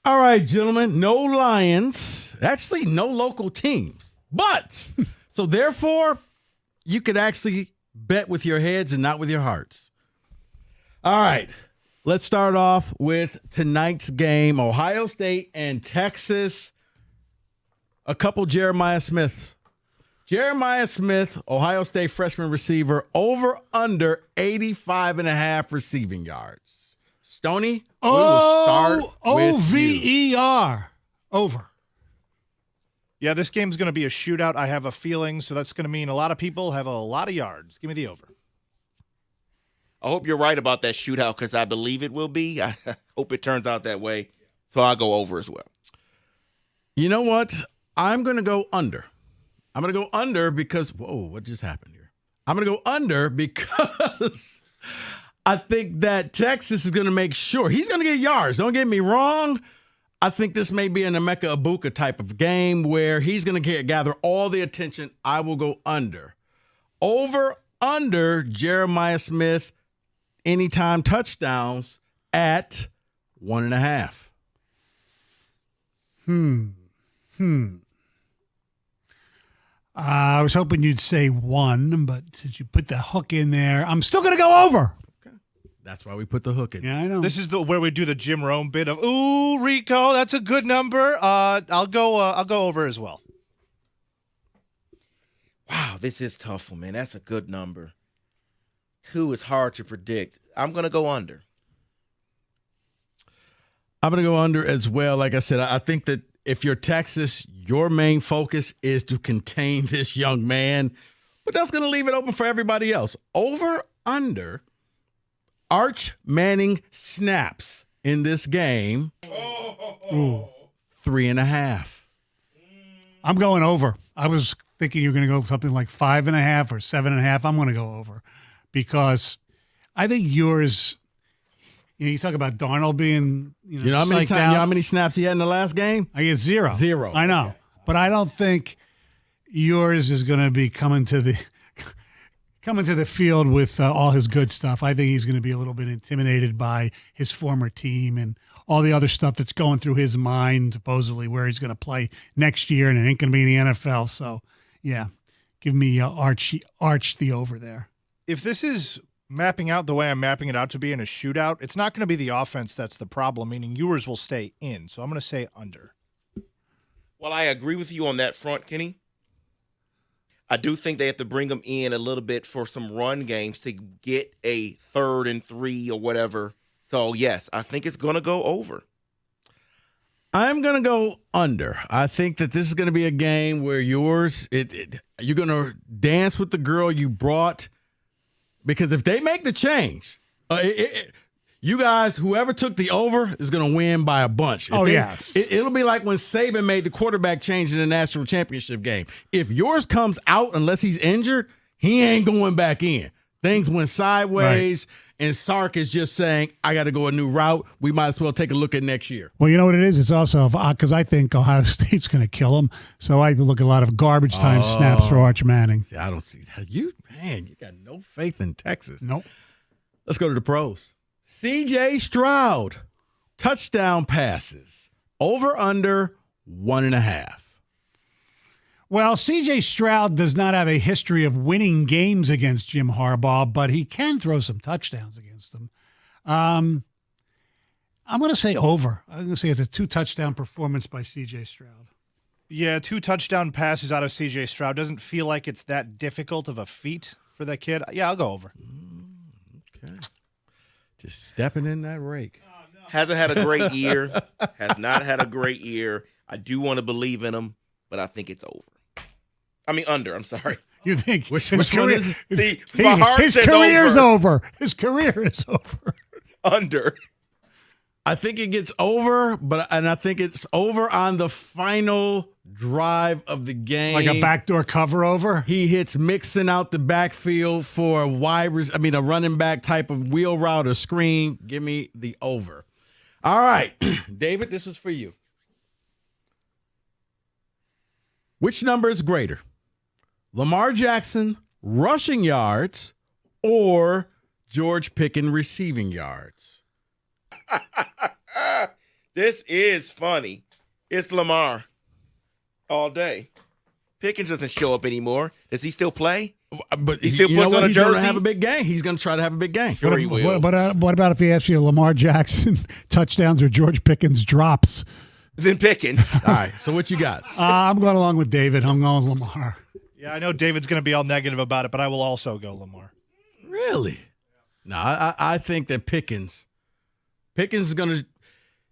All right, gentlemen, no Lions. Actually, no local teams. But, so therefore, you could actually bet with your heads and not with your hearts. All right, let's start off with tonight's game, Ohio State and Texas. A couple Jeremiah Smiths. Jeremiah Smith, Ohio State freshman receiver, over under 85.5 receiving yards. Stoney, we will start with O-V-E-R. Over. Yeah, this game's going to be a shootout, I have a feeling, so that's going to mean a lot of people have a lot of yards. Give me the over. I hope you're right about that shootout because I believe it will be. I hope it turns out that way. So I'll go over as well. You know what? I'm going to go under. I'm going to go under because, whoa, what just happened here? I'm going to go under because I think that Texas is going to make sure. He's going to get yards. Don't get me wrong. I think this may be an Emeka Ibuka type of game where he's going to gather all the attention. I will go under. Over, under Jeremiah Smith, anytime touchdowns at 1.5. I was hoping you'd say 1, but since you put the hook in there, I'm still going to go over. Okay. That's why we put the hook in. Yeah, I know. This is where we do the Jim Rome bit of, ooh, Rico, that's a good number. I'll go over as well. Wow, this is tough one, man. That's a good number. 2 is hard to predict. I'm going to go under. I'm going to go under as well. Like I said, I think that if you're Texas, your main focus is to contain this young man, but that's going to leave it open for everybody else. Over, under, Arch Manning snaps in this game. 3.5. I'm going over. I was thinking you were going to go something like 5.5 or 7.5. I'm going to go over because I think yours. You talk about Darnold being, you know how many snaps he had in the last game? I get 0. 0. I know, but I don't think yours is going to be coming to the field with all his good stuff. I think he's going to be a little bit intimidated by his former team and all the other stuff that's going through his mind, supposedly where he's going to play next year, and it ain't going to be in the NFL. So, yeah, give me Arch the over there. If this is mapping out the way I'm mapping it out to be in a shootout, it's not going to be the offense that's the problem, meaning yours will stay in. So I'm going to say under. Well, I agree with you on that front, Kenny. I do think they have to bring them in a little bit for some run games to get a 3rd and 3 or whatever. So, yes, I think it's going to go over. I'm going to go under. I think that this is going to be a game where you're going to dance with the girl you brought. Because if they make the change, you guys, whoever took the over is going to win by a bunch. It'll be like when Saban made the quarterback change in the national championship game. If yours comes out unless he's injured, he ain't going back in. Things went sideways, and Sark is just saying, I got to go a new route. We might as well take a look at next year. Well, you know what it is? It's also because I think Ohio State's going to kill him. So I look at a lot of garbage time snaps for Arch Manning. See, I don't see that. You got no faith in Texas. Nope. Let's go to the pros. C.J. Stroud, touchdown passes, over under 1.5. Well, C.J. Stroud does not have a history of winning games against Jim Harbaugh, but he can throw some touchdowns against them. I'm going to say over. I'm going to say it's a 2-touchdown performance by C.J. Stroud. Yeah, 2 touchdown passes out of C.J. Stroud. Doesn't feel like it's that difficult of a feat for that kid. Yeah, I'll go over. Okay. Just stepping in that rake. Hasn't had a great year. Has not had a great year. I do want to believe in him, but I think it's over. I mean, under. I'm sorry. You think which one is it? My heart his says career's over. His career is over. Under. I think it gets over, and I think it's over on the final drive of the game. Like a backdoor cover over? He hits Mixon out the backfield for a running back type of wheel route or screen. Give me the over. All right, David, this is for you. Which number is greater? Lamar Jackson rushing yards or George Pickens receiving yards? This is funny. It's Lamar all day. Pickens doesn't show up anymore. Does he still play? But he still puts on a He's going to jersey? have a big game. He's going to try to have a big game. Sure he will. What about if he asks you Lamar Jackson touchdowns or George Pickens drops? Then Pickens. All right. So what you got? I'm going along with David. I'm going with Lamar. Yeah, I know David's going to be all negative about it, but I will also go Lamar. Really? No, I think that Pickens is going to –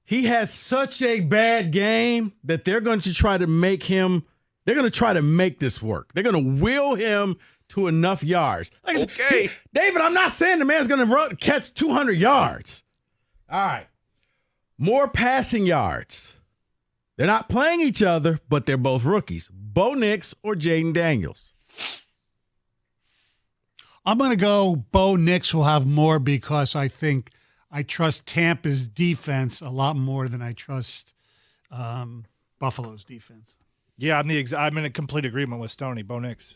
he has such a bad game that they're going to try to make him – they're going to try to make this work. They're going to will him to enough yards. Like I said, Okay. David, I'm not saying the man's going to catch 200 yards. All right. More passing yards. They're not playing each other, but they're both rookies. Bo Nix or Jaden Daniels? I'm going to go Bo Nix will have more because I think I trust Tampa's defense a lot more than I trust Buffalo's defense. Yeah, I'm in a complete agreement with Stoney. Bo Nix.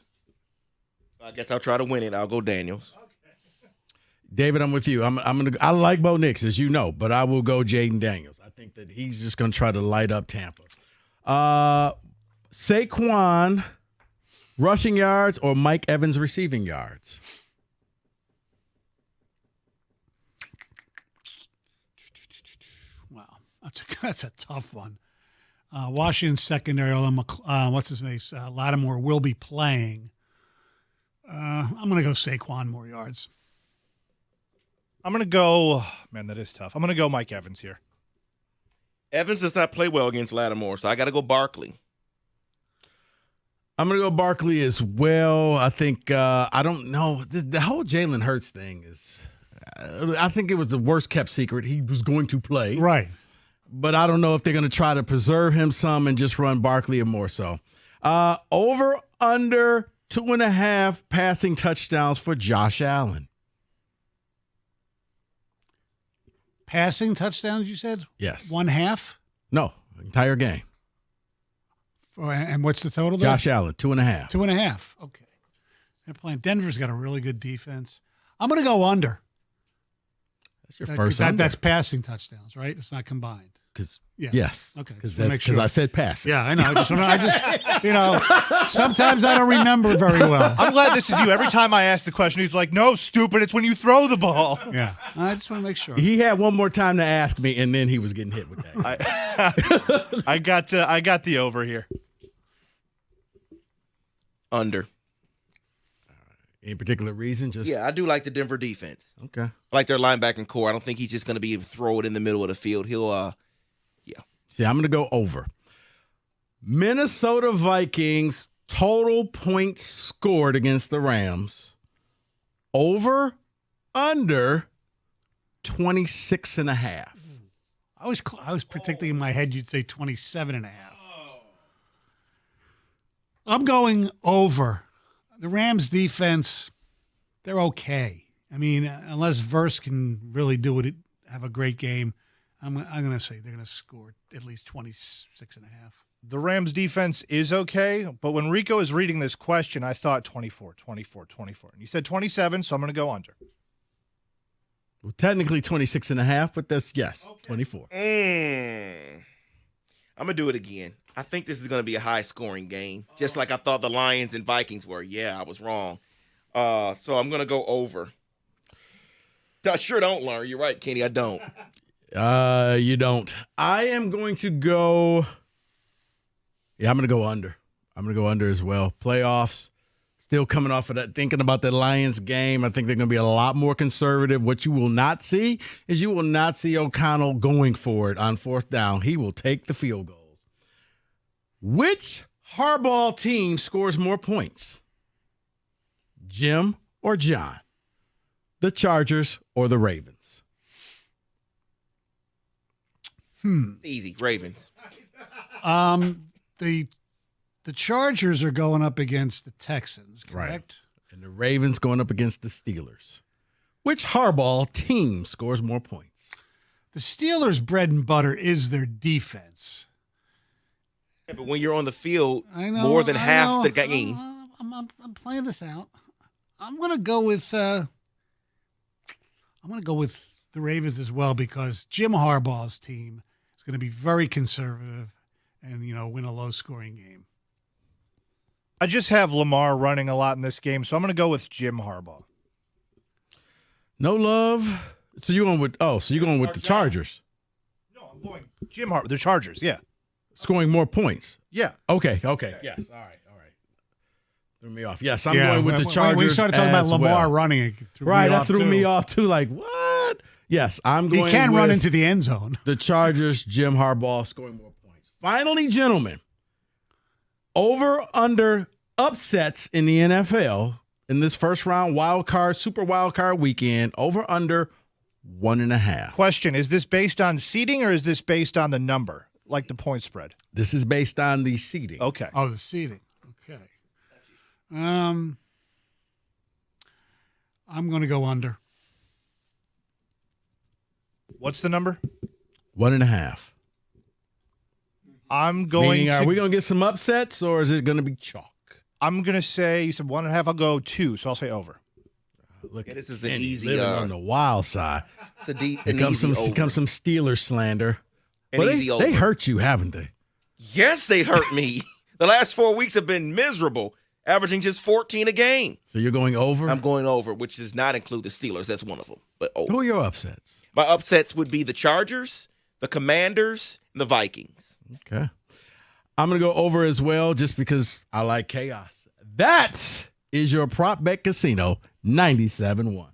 I guess I'll try to win it. I'll go Daniels. David, I'm with you. I like Bo Nix, as you know, but I will go Jaden Daniels. I think that he's just going to try to light up Tampa. Saquon rushing yards or Mike Evans receiving yards? Wow, that's a tough one. Washington's secondary, what's his name? Lattimore will be playing. I'm going to go Saquon more yards. I'm going to go – man, that is tough. I'm going to go Mike Evans here. Evans does not play well against Lattimore, so I got to go Barkley. I'm going to go Barkley as well. I think I don't know. The whole Jalen Hurts thing is I think it was the worst kept secret. He was going to play. Right. But I don't know if they're going to try to preserve him some and just run Barkley or more so. Over, under 2.5 passing touchdowns for Josh Allen. Passing touchdowns, you said? Yes. 1/2? No, entire game. And what's the total there? Josh Allen, 2.5. 2.5. Okay. They're playing. Denver's got a really good defense. I'm going to go under. That's your first under. That's passing touchdowns, right? It's not combined. Yes. Okay. Because I said passing. Yeah, I know. Sometimes I don't remember very well. I'm glad this is you. Every time I ask the question, he's like, no, stupid, it's when you throw the ball. Yeah. I just want to make sure. He had one more time to ask me, and then he was getting hit with that. I got the over here. Under. Any particular reason? Yeah, I do like the Denver defense. Okay. I like their linebacking core. I don't think he's just going to be able to throw it in the middle of the field. He'll See, I'm going to go over. Minnesota Vikings total points scored against the Rams. Over, under 26.5. I was predicting in my head you'd say 27.5. I'm going over. The Rams defense, they're okay. I mean, unless Verse can really do it, have a great game, I'm going to say they're going to score at least 26.5. The Rams defense is okay, but when Rico was reading this question, I thought 24. And you said 27, so I'm going to go under. Well, technically 26.5, but that's, yes, okay. 24. I'm going to do it again. I think this is going to be a high-scoring game, just like I thought the Lions and Vikings were. Yeah, I was wrong. So I'm going to go over. I sure don't learn. You're right, Kenny. I don't. You don't. I am going to go. Yeah, I'm going to go under. I'm going to go under as well. Playoffs. Still coming off of that, thinking about the Lions game. I think they're going to be a lot more conservative. What you will not see is you will not see O'Connell going for it on fourth down. He will take the field goals. Which Harbaugh team scores more points? Jim or John? The Chargers or the Ravens? Easy. Ravens. The Chargers are going up against the Texans, correct? Right. And the Ravens going up against the Steelers. Which Harbaugh team scores more points? The Steelers' bread and butter is their defense. Yeah, but when you're on the field, more than half the game. I'm playing this out. I'm going to go with the Ravens as well because Jim Harbaugh's team, is going to be very conservative and, win a low-scoring game. I just have Lamar running a lot in this game, so I'm going to go with Jim Harbaugh. No love. So you're going with the Chargers. No, I'm going Jim Harbaugh. The Chargers, yeah. Scoring more points. Yeah. Okay. Yes. All right. Threw me off. Yes, I'm going with the Chargers. When we started talking about Lamar running, it threw me off. That threw me off too. Like, what? Yes, I'm going He can with run into the end zone. the Chargers, Jim Harbaugh scoring more points. Finally, gentlemen, over under upsets in the NFL in this first round super wild card weekend, over under 1.5. Question, is this based on seeding or is this based on the number, like the point spread? This is based on the seeding. Okay. Oh, the seeding. Okay. I'm going to go under. What's the number? 1.5. I'm going Meaning, to. are we going to get some upsets or is it going to be chalk? I'm going to say, you said 1.5. I'll go 2, so I'll say over. Look, Yeah, this is an Kenny easy living on the wild side. It's an Here easy over. comes some Steelers slander. An Well, easy over. they hurt you, haven't they? Yes, they hurt me. The last 4 weeks have been miserable, averaging just 14 a game. So you're going over? I'm going over, which does not include the Steelers. That's one of them, but over. Who are your upsets? My upsets would be the Chargers, the Commanders, and the Vikings. Okay. I'm going to go over as well just because I like chaos. That is your Prop Bet Casino 97.1.